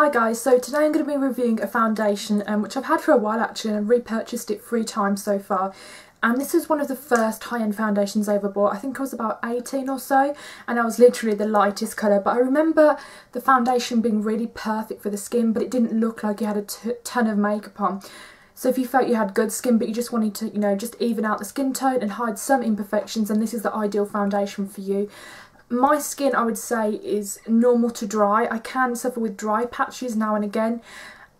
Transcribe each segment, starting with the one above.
Hi guys, so today I'm going to be reviewing a foundation which I've had for a while actually, and I've repurchased it 3 times so far. And this is one of the first high-end foundations I ever bought. I think I was about 18 or so, and I was literally the lightest colour. But I remember the foundation being really perfect for the skin, but it didn't look like you had a ton of makeup on. So if you felt you had good skin but you just wanted to, you know, just even out the skin tone and hide some imperfections, then this is the ideal foundation for you. My skin, I would say, is normal to dry. I can suffer with dry patches now and again,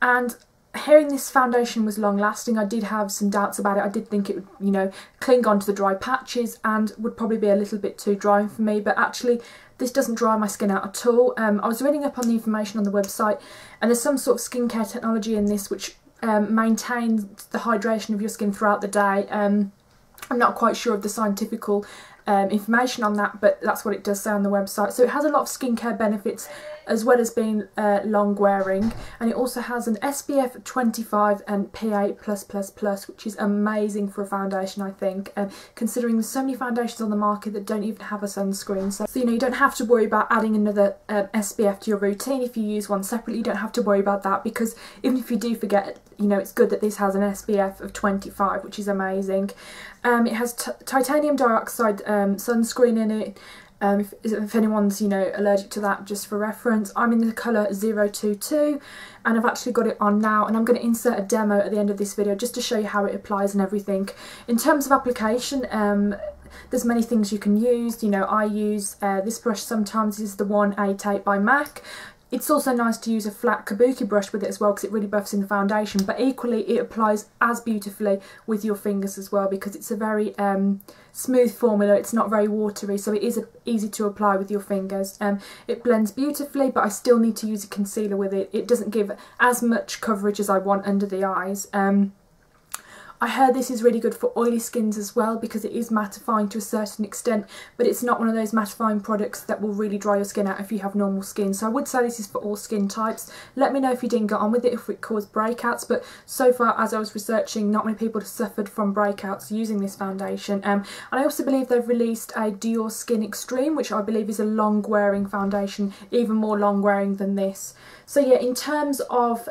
and hearing this foundation was long lasting, I did have some doubts about it. I did think it would, you know, cling on to the dry patches and would probably be a little bit too dry for me, but actually this doesn't dry my skin out at all. I was reading up on the information on the website, and there's some sort of skincare technology in this which maintains the hydration of your skin throughout the day. I'm not quite sure of the scientific information on that, but that's what it does say on the website. So it has a lot of skincare benefits as well as being long wearing, and it also has an SPF 25 and PA+++, which is amazing for a foundation, I think, considering there's so many foundations on the market that don't even have a sunscreen. So you know, you don't have to worry about adding another SPF to your routine. If you use one separately, you don't have to worry about that, because even if you do forget, you know, it's good that this has an SPF of 25, which is amazing. It has titanium dioxide sunscreen in it. If anyone's, you know, allergic to that, just for reference. I'm in the colour 022, and I've actually got it on now, and I'm going to insert a demo at the end of this video just to show you how it applies and everything. In terms of application, there's many things you can use. You know, I use this brush sometimes. This is the 188 by MAC. It's also nice to use a flat kabuki brush with it as well, because it really buffs in the foundation, but equally it applies as beautifully with your fingers as well, because it's a very smooth formula. It's not very watery, so it is easy to apply with your fingers. It blends beautifully, but I still need to use a concealer with it. It doesn't give as much coverage as I want under the eyes. I heard this is really good for oily skins as well, because it is mattifying to a certain extent, but it's not one of those mattifying products that will really dry your skin out if you have normal skin. So I would say this is for all skin types. Let me know if you didn't get on with it, if it caused breakouts, but so far as I was researching, not many people have suffered from breakouts using this foundation. And I also believe they've released a Dior Skin Extreme, which I believe is a long wearing foundation, even more long wearing than this. So yeah, in terms of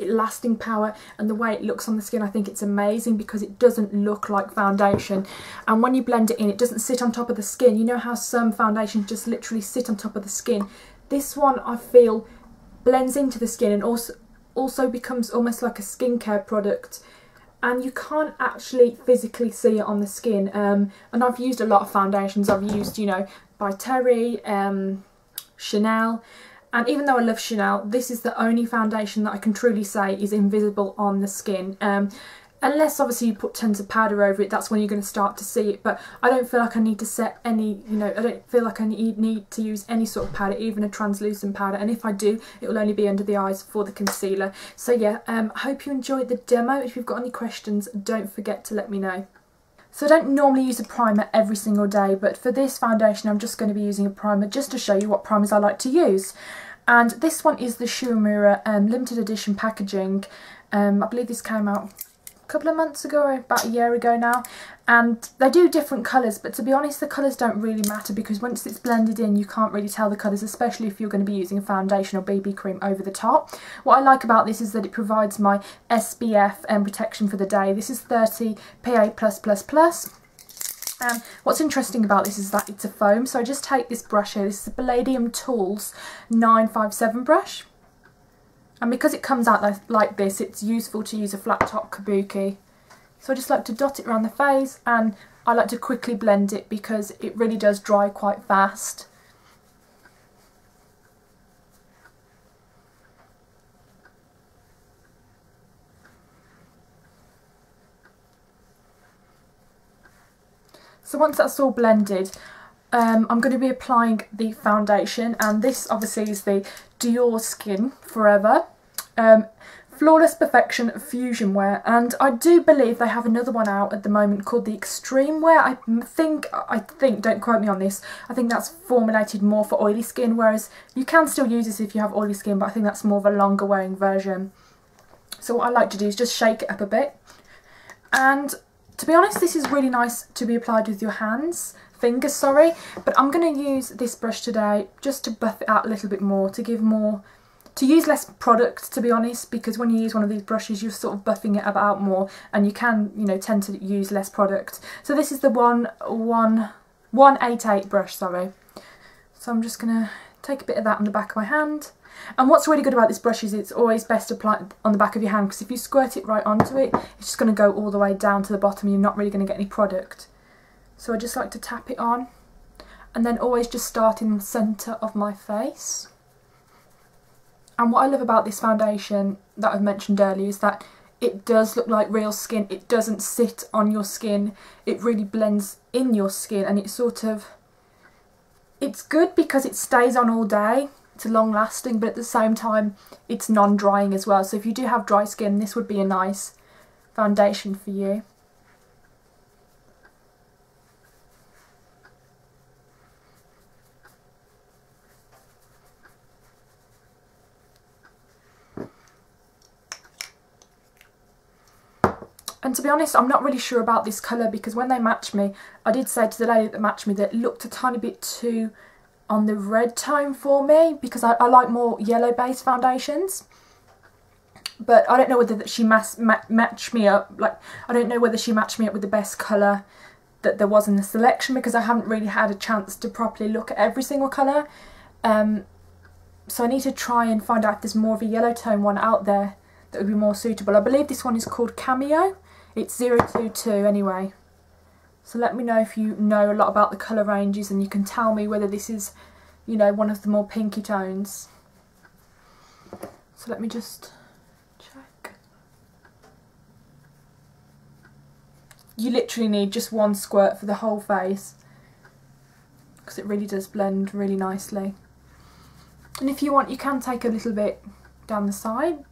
lasting power and the way it looks on the skin, I think it's amazing, because it doesn't look like foundation, and when you blend it in, it doesn't sit on top of the skin. You know how some foundations just literally sit on top of the skin? This one, I feel, blends into the skin and also becomes almost like a skincare product, and you can't actually physically see it on the skin. And I've used a lot of foundations. I've used, you know, by Terry, Chanel. And even though I love Chanel, this is the only foundation that I can truly say is invisible on the skin. Unless obviously you put tons of powder over it, that's when you're going to start to see it. But I don't feel like I need to set any, you know, I don't feel like I need to use any sort of powder, even a translucent powder. And if I do, it will only be under the eyes for the concealer. So yeah, I hope you enjoyed the demo. If you've got any questions, don't forget to let me know. So I don't normally use a primer every single day, but for this foundation I'm just going to be using a primer just to show you what primers I like to use. And this one is the Shimura limited edition packaging. I believe this came out a couple of months ago, or about a year ago now, and they do different colours, but to be honest the colours don't really matter, because once it's blended in you can't really tell the colours, especially if you're going to be using a foundation or BB cream over the top. What I like about this is that it provides my SPF and protection for the day. This is 30 PA+++. What's interesting about this is that it's a foam, so I just take this brush here. This is a Palladium Tools 957 brush. And because it comes out like this, it's useful to use a flat top kabuki. So I just like to dot it around the face, and I like to quickly blend it because it really does dry quite fast. So once that's all blended, I'm going to be applying the foundation, and this obviously is the Dior Skin Forever Flawless Fusion Wear, and I do believe they have another one out at the moment called the Extreme Wear. I think, don't quote me on this, I think that's formulated more for oily skin, whereas you can still use this if you have oily skin, but I think that's more of a longer wearing version. So what I like to do is just shake it up a bit, and to be honest, this is really nice to be applied with your fingers, sorry, but I'm going to use this brush today just to buff it out a little bit more, to give more to use less product, to be honest, because when you use one of these brushes you're sort of buffing it about more, and you can, you know, tend to use less product. So this is the 188 brush, sorry. So I'm just going to take a bit of that on the back of my hand. And what's really good about this brush is it's always best to apply it on the back of your hand, because if you squirt it right onto it, it's just going to go all the way down to the bottom and you're not really going to get any product. So I just like to tap it on, and then always just start in the centre of my face. And what I love about this foundation that I've mentioned earlier is that it does look like real skin. It doesn't sit on your skin. It really blends in your skin, and it's good because it stays on all day. It's long lasting, but at the same time it's non-drying as well. So if you do have dry skin, this would be a nice foundation for you. And to be honest, I'm not really sure about this colour, because when they matched me, I did say to the lady that matched me that it looked a tiny bit too on the red tone for me, because I like more yellow based foundations. But I don't know whether she matched me up, like, I don't know whether she matched me up with the best colour that there was in the selection, because I haven't really had a chance to properly look at every single colour. So I need to try and find out if there's more of a yellow tone one out there that would be more suitable. I believe this one is called Cameo. It's 022 anyway. So let me know if you know a lot about the colour ranges, and you can tell me whether this is, you know, one of the more pinky tones. So let me just check. You literally need just one squirt for the whole face, because it really does blend really nicely. And if you want, you can take a little bit down the side.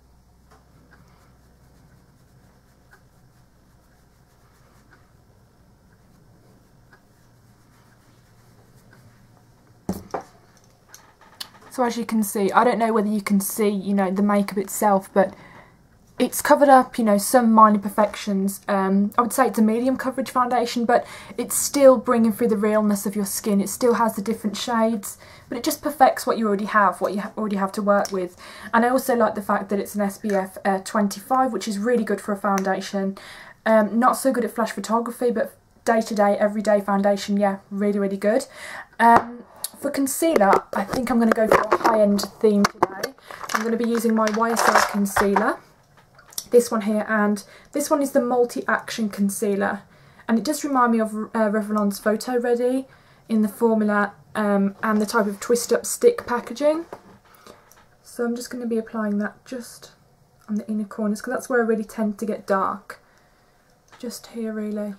So as you can see, I don't know whether you can see, you know, the makeup itself, but it's covered up, you know, some minor imperfections. I would say it's a medium coverage foundation, but it's still bringing through the realness of your skin. It still has the different shades, but it just perfects what you already have, what you already have to work with. And I also like the fact that it's an SPF 25, which is really good for a foundation. Not so good at flash photography, but day-to-day, everyday foundation, yeah, really, really good. For concealer, I think I'm going to go for a high-end theme today. I'm going to be using my YSL concealer, this one here, and this one is the multi-action concealer, and it does remind me of Revlon's Photo Ready in the formula and the type of twist-up stick packaging. So I'm just going to be applying that just on the inner corners, because that's where I really tend to get dark, just here really.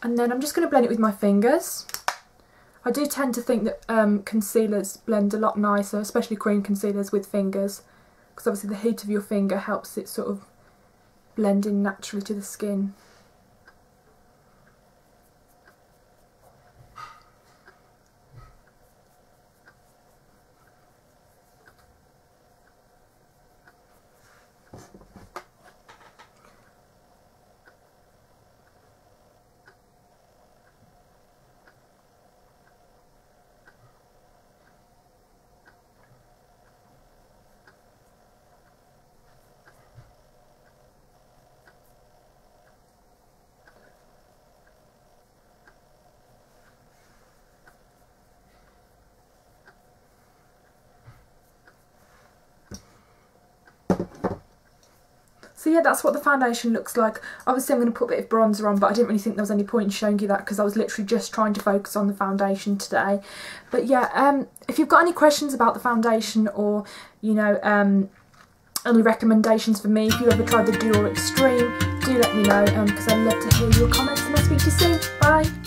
And then I'm just going to blend it with my fingers. I do tend to think that concealers blend a lot nicer, especially cream concealers, with fingers, because obviously the heat of your finger helps it sort of blend in naturally to the skin. So yeah, that's what the foundation looks like. Obviously I'm going to put a bit of bronzer on, but I didn't really think there was any point in showing you that, because I was literally just trying to focus on the foundation today. But yeah, if you've got any questions about the foundation, or, you know, any recommendations for me, if you ever tried the Dior Extreme, do let me know, because I'd love to hear your comments, and I'll speak to you soon. Bye!